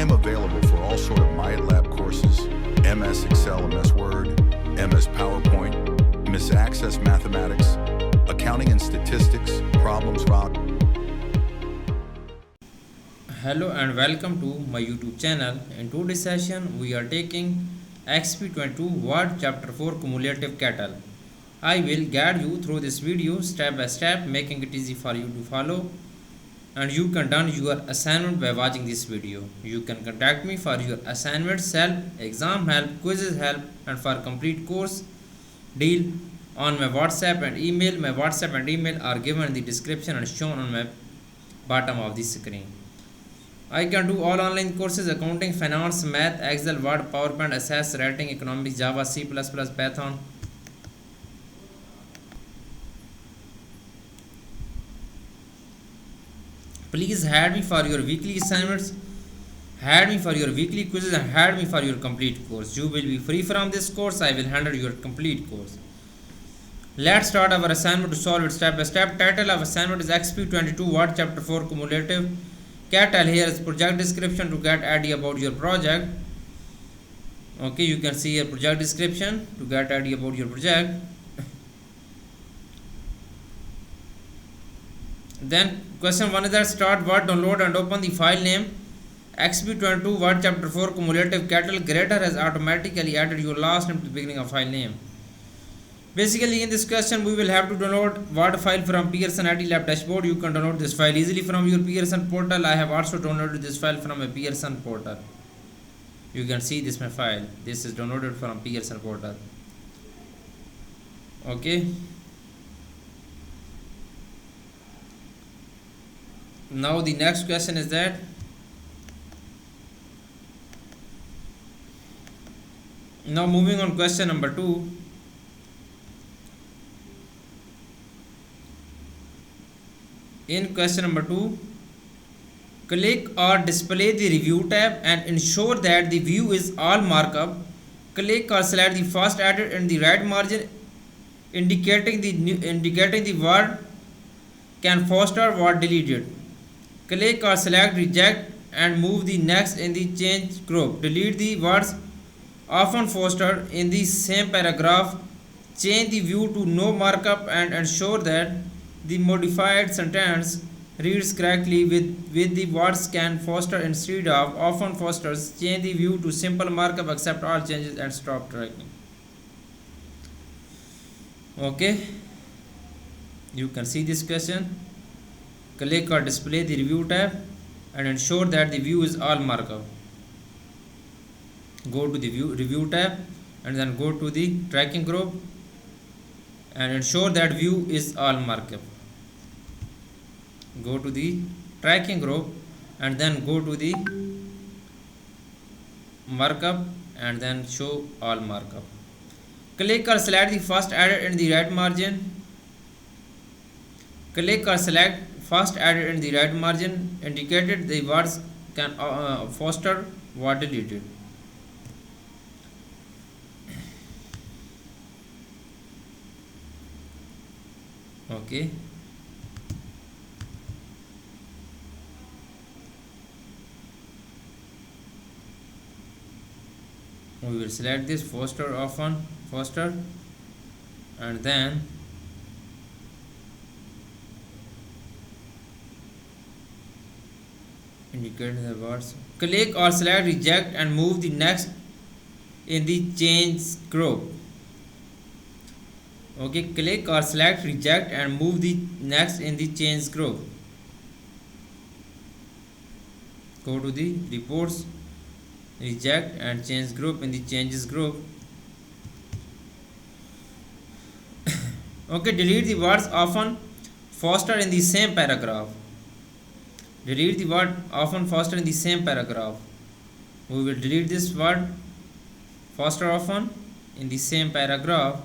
I'm available for all sort of MyLab courses, MS Excel, MS Word, MS PowerPoint, MS Access Mathematics, Accounting and Statistics, Problems Rock. Hello and welcome to my YouTube channel. In today's session we are taking XP22 Word Chapter 4 Cumulative Cattle. I will guide you through this video step by step, making it easy for you to follow, and you can done your assignment by watching this video. You can contact me for your assignments help, exam help, quizzes help, and for complete course deal on my WhatsApp and email. My WhatsApp and email are given in the description and shown on my bottom of the screen. I can do all online courses: accounting, finance, math, Excel, Word, PowerPoint, Access, writing, economics, Java, C++, Python. Please add me for your weekly assignments, add me for your weekly quizzes, and add me for your complete course. You will be free from this course. I will handle your complete course. Let's start our assignment to solve it step by step. Title of assignment is XP22 Word Chapter 4 Cumulative Cattle. Here is project description to get idea about your project. Okay, you can see a project description to get idea about your project. Then question 1 is that start Word, download and open the file name XP22 Word Chapter 4 Cumulative Cattle. Creator has automatically added your last name to the beginning of file name. Basically, in this question we will have to download Word file from Pearson IT Lab dashboard. You can download this file easily from your Pearson portal. I have also downloaded this file from a Pearson portal. You can see this my file. This is downloaded from Pearson portal. Okay. Now the next question is that now moving on question number 2. In question number 2, click or display the review tab and ensure that the view is all markup. Click or select the first added in the right margin, indicating the word can foster word deleted. Click or select reject and move the next in the change group. Delete the words often fostered in the same paragraph. Change the view to no markup and ensure that the modified sentence reads correctly with the words can foster instead of often fosters. Change the view to simple markup, accept all changes and stop tracking. Okay, you can see this question. Click or display the review tab and ensure that the view is all markup. Go to the review tab and then go to the tracking group and ensure that view is all markup. Go to the tracking group and then go to the markup and then show all markup. Click or select the first added in the right margin. Click or select first added in the right margin, indicated the words can foster were deleted. Okay. We will select this foster often, foster, and then indicate the words. Click or select reject and move the next in the change group. Okay, click or select reject and move the next in the change group. Go to the reports, reject and change group in the changes group. Okay, delete the words often foster in the same paragraph. Delete the word often foster in the same paragraph. We will delete this word foster often in the same paragraph.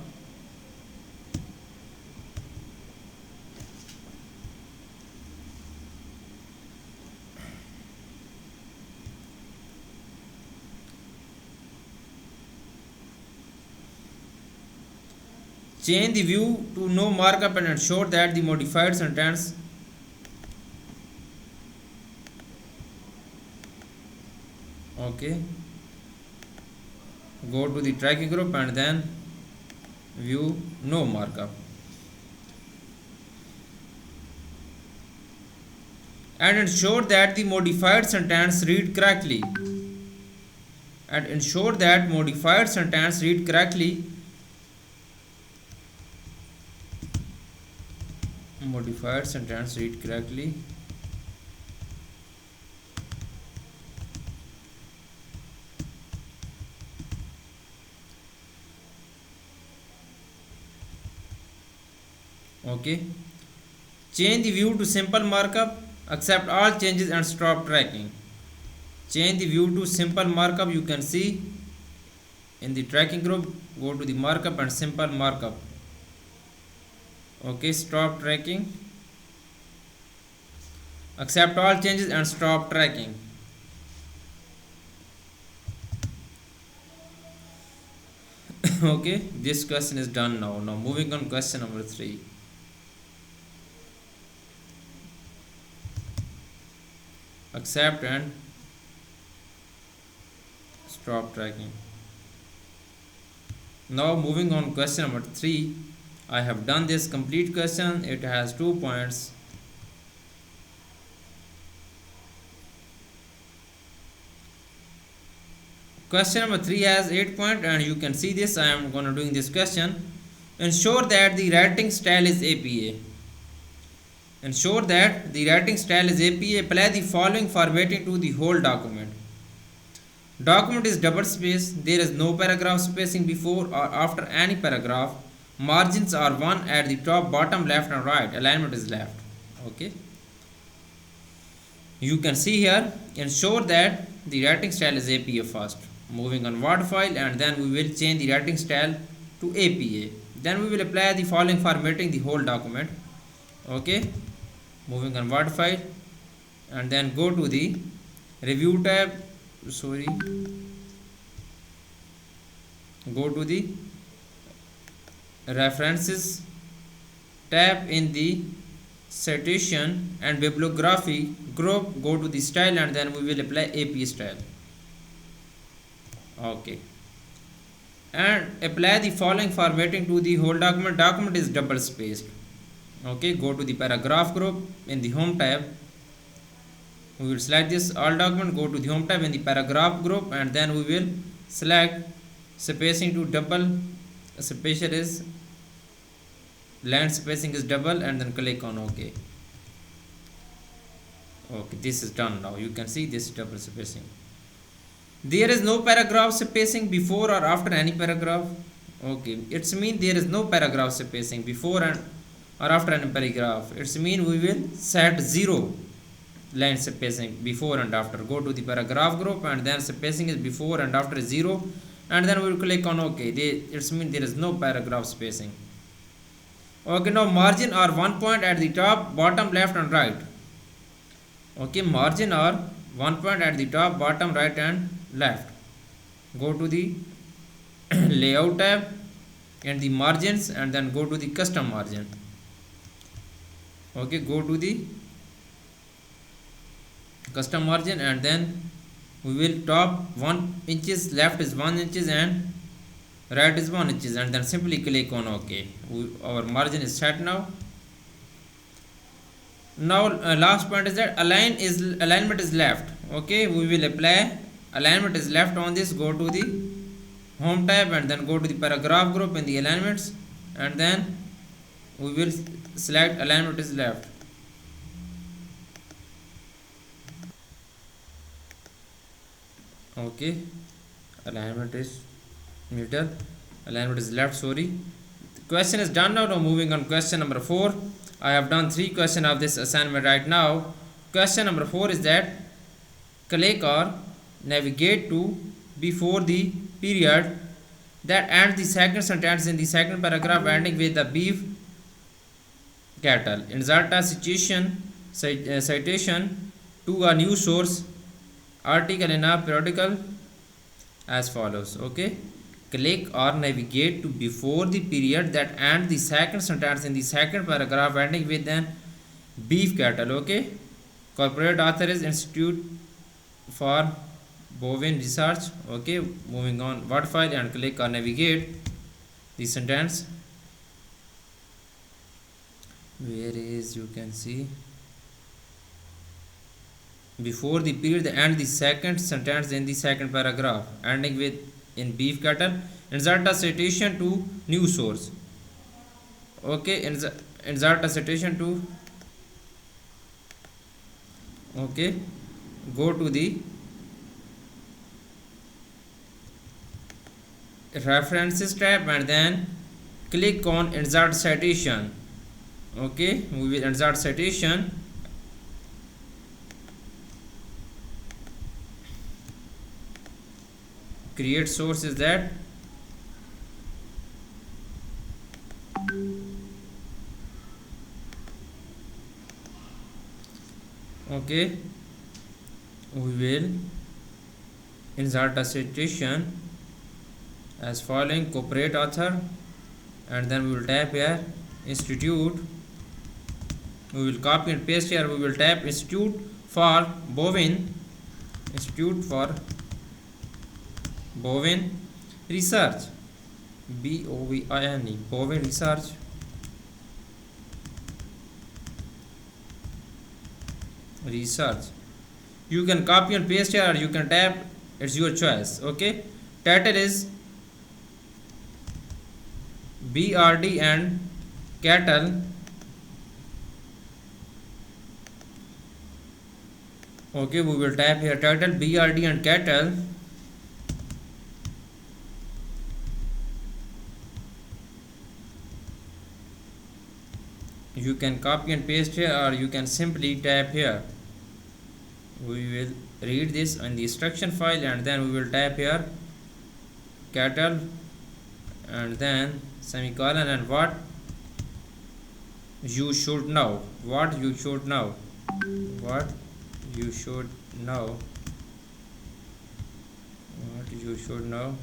Change the view to no markup and ensure that the modified sentence Okay, go to the tracking group and then view no markup, and ensure that the modified sentence read correctly, and ensure that modified sentence read correctly, modified sentence read correctly. Okay, change the view to simple markup, accept all changes and stop tracking. Change the view to simple markup. You can see in the tracking group, go to the markup and simple markup. Okay, stop tracking, accept all changes and stop tracking. Okay, this question is done now. Now moving on question number 3. Accept and stop tracking. Now moving on question number 3. I have done this complete question. It has 2 points. Question number 3 has 8 points, and you can see this. I am going to doing this question. Ensure that the writing style is APA. Ensure that the writing style is APA. Apply the following formatting to the whole document. Document is double space. There is no paragraph spacing before or after any paragraph. Margins are 1 at the top, bottom, left and right. Alignment is left. Okay. You can see here, ensure that the writing style is APA first. Moving on Word file, and then we will change the writing style to APA. Then we will apply the following formatting the whole document. Okay. Moving on Word file, and then go to the review tab. Go to the references tab in the citation and bibliography group. Go to the style, and then we will apply APA style. Okay, and apply the following formatting to the whole document. Document is double spaced. Okay, go to the paragraph group in the home tab. We will select this all document. Go to the home tab in the paragraph group, and then we will select spacing to double. Spatial is line spacing is double, and then click on OK. Okay, this is done now. You can see this double spacing. There is no paragraph spacing before or after any paragraph. Okay, it's mean there is no paragraph spacing before and or after any paragraph. It's mean we will set 0 line spacing before and after. Go to the paragraph group, and then spacing is before and after 0, and then we will click on OK. It's mean there is no paragraph spacing. Okay, now margin are 1 point at the top, bottom, left and right. Okay, margin are 1 point at the top, bottom, right and left. Go to the layout tab and the margins, and then go to the custom margin. Okay, go to the custom margin, and then we will top 1 inches, left is 1 inches and right is 1 inches, and then simply click on OK. Our margin is set now. Now last point is that alignment is left. Okay, we will apply alignment is left on this. Go to the home tab, and then go to the paragraph group in the alignments, and then we will select alignment is left. Okay, alignment is middle, alignment is left. Sorry, the question is done now. Now moving on question number 4. I have done 3 questions of this assignment right now. Question number 4 is that click or navigate to before the period that ends the second sentence in the second paragraph ending with the beef cattle. Insert a citation to a news source article in a periodical as follows. Okay, click or navigate to before the period that ends the second sentence in the second paragraph ending with an beef cattle. Okay, corporate author is Institute for bovine research. Okay, moving on, word file and click or navigate the sentence. Where is, you can see, before the period and the second sentence in the second paragraph ending with in beef cattle, insert a citation to news source. Okay, insert a citation to, okay, go to the references tab and then click on insert citation. Okay, we will insert citation. Create source is that. Okay, we will insert a citation as following: corporate author, and then we will type here institute. We will copy and paste here. We will type institute for bovine, institute for bovine research, BOVINE, bovine research. Research. You can copy and paste here, or you can type, it's your choice. Okay, title is BRD and cattle. Okay, we will type here title BRD and cattle. You can copy and paste here, or you can simply type here. We will read this in the instruction file and then we will type here cattle and then semicolon and what you should know. What you should know. What you should know. What you should know.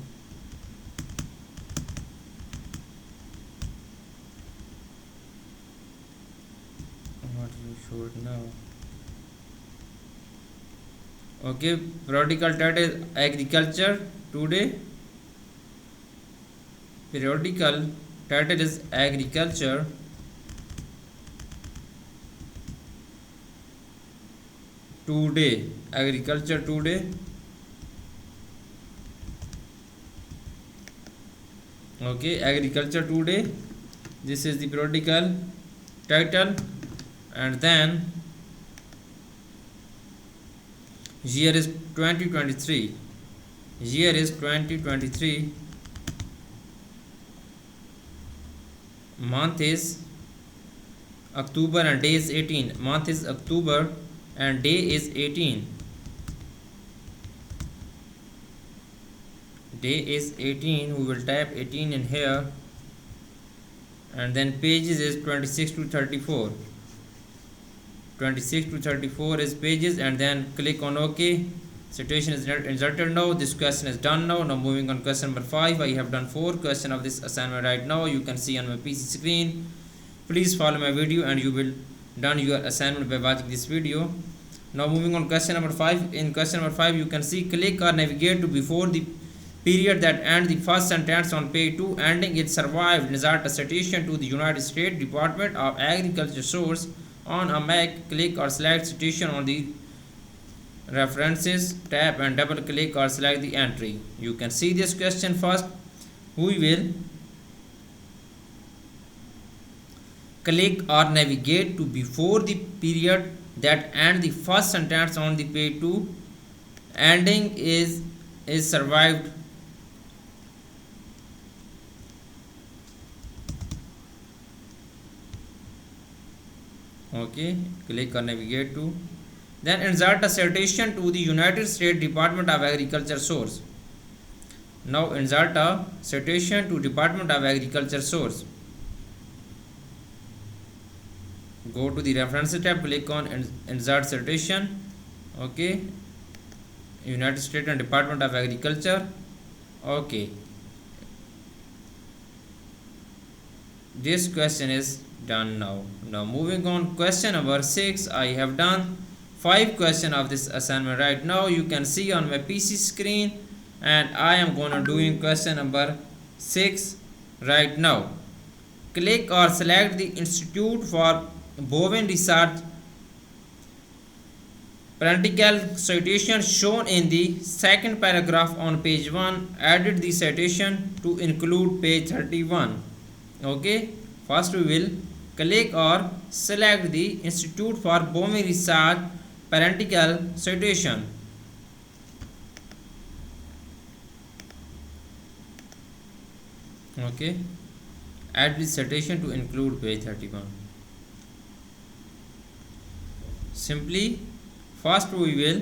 What you should know. Okay, periodical title is agriculture today. Periodical title is agriculture today. Agriculture today. Okay, agriculture today. This is the periodical title, and then year is 2023. Year is 2023. Month is October and day is 18. Month is October and day is 18. Day is 18. We will type 18 in here, and then pages is 26 to 34. 26 to 34 is pages, and then click on OK. Citation is inserted now. This question is done now. Now moving on question number 5. I have done 4 questions of this assignment right now. You can see on my PC screen. Please follow my video and you will done your assignment by watching this video. Now moving on question number 5. In question number 5 you can see click or navigate to before the period that end the first sentence on page 2 ending it survived. Insert a citation to the United States Department of Agriculture source on a Mac. Click or select citation on the references tab and double click or select the entry. You can see this question first. We will click or navigate to before the period that end the first sentence on the page 2 ending is survived. Okay, click or navigate to, then insert a citation to the United States Department of Agriculture source. Now insert a citation to Department of Agriculture source. Go to the reference tab, click on insert citation. Okay, United States and Department of Agriculture. Okay, this question is done now. Now moving on question number 6. I have done 5 question of this assignment right now. You can see on my PC screen, and I am gonna doing question number 6 right now. Click or select the Institute for Bovine Research parental citation shown in the second paragraph on page 1. Added the citation to include page 31. Okay, first we will click or select the Institute for Bovine Research parental citation. Okay, add the citation to include page 31. Simply first we will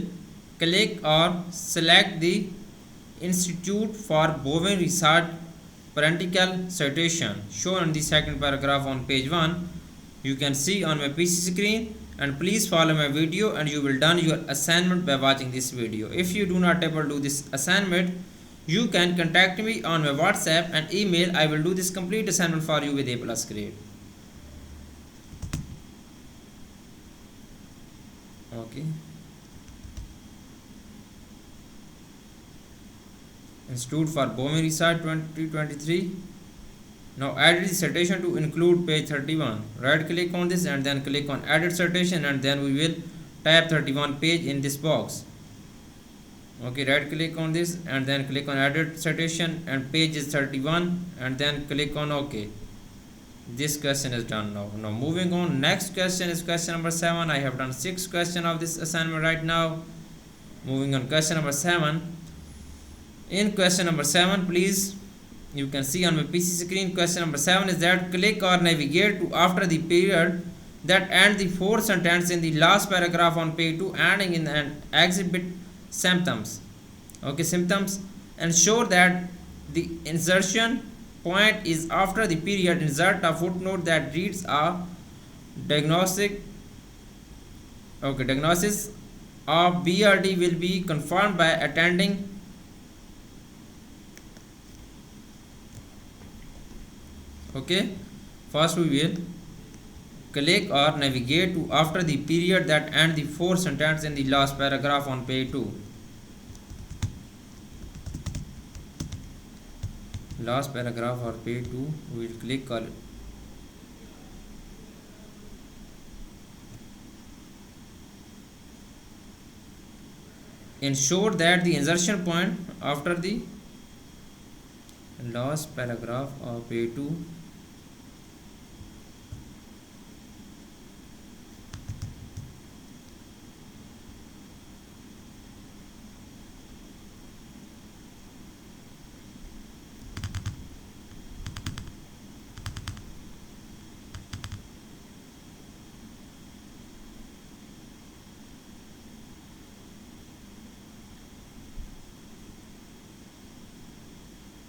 click or select the Institute for Bovine Research parental citation shown in the second paragraph on page 1. You can see on my PC screen, and please follow my video and you will done your assignment by watching this video. If you do not able to do this assignment, you can contact me on my WhatsApp and email. I will do this complete assignment for you with A+ grade. Okay. Institute for Bovine Research 2023. Now add the citation to include page 31. Right click on this and then click on edit citation, and then we will type 31 page in this box. Okay, right click on this and then click on edit citation, and page is 31, and then click on OK. This question is done now. Now moving on, next question is question number 7. I have done 6 questions of this assignment right now. Moving on, question number 7. In question number 7, please, you can see on my PC screen, question number 7 is that click or navigate to after the period that end the 4th sentence in the last paragraph on page 2, ending in an exhibit symptoms. Okay, symptoms. Ensure that the insertion point is after the period. Insert a footnote that reads a diagnostic. Okay, diagnosis of BRD will be confirmed by attending. Okay, first we will click or navigate to after the period that end the 4th sentence in the last paragraph on page 2. Last paragraph or page 2, we will click on ensure that the insertion point after the last paragraph of page 2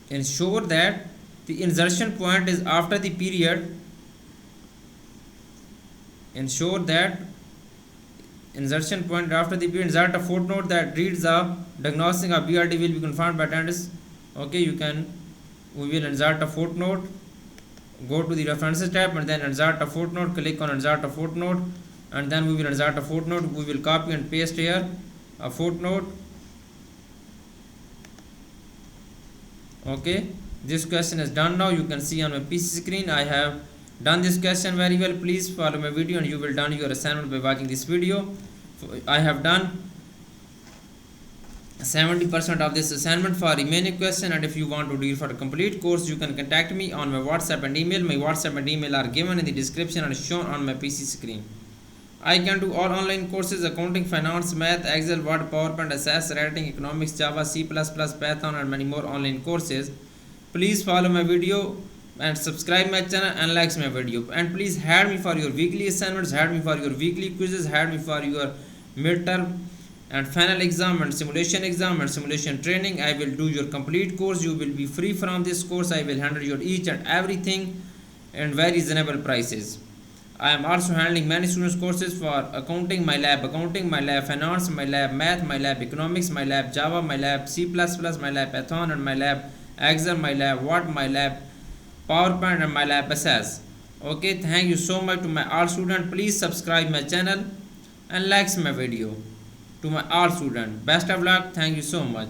ensure that the insertion point is after the period. Ensure that insertion point after the period. Insert a footnote that reads the diagnostic of BRD will be confirmed by attendance. Okay, we will insert a footnote. Go to the references tab and then insert a footnote. Click on insert a footnote, and then we will insert a footnote. We will copy and paste here a footnote. Okay, this question is done now. You can see on my PC screen I have done this question very well. Please follow my video and you will done your assignment by watching this video. I have done 70% of this assignment for remaining question, and if you want to do it for a complete course, you can contact me on my WhatsApp and email. My WhatsApp and email are given in the description and shown on my PC screen. I can do all online courses: accounting, finance, math, Excel, Word, PowerPoint, SAS, writing, economics, Java, C++, Python, and many more online courses. Please follow my video and subscribe my channel and like my video. And please add me for your weekly assignments, add me for your weekly quizzes, add me for your midterm and final exam and simulation training. I will do your complete course. You will be free from this course. I will handle your each and everything and very reasonable prices. I am also handling many students courses for accounting, my lab accounting, my lab finance, my lab math, my lab economics, my lab Java, my lab C++, my lab Python, and my lab Excel, my lab Word, my lab PowerPoint, and my lab SAS. Okay, thank you so much to my all students. Please subscribe my channel and likes my video. To my all students, best of luck. Thank you so much.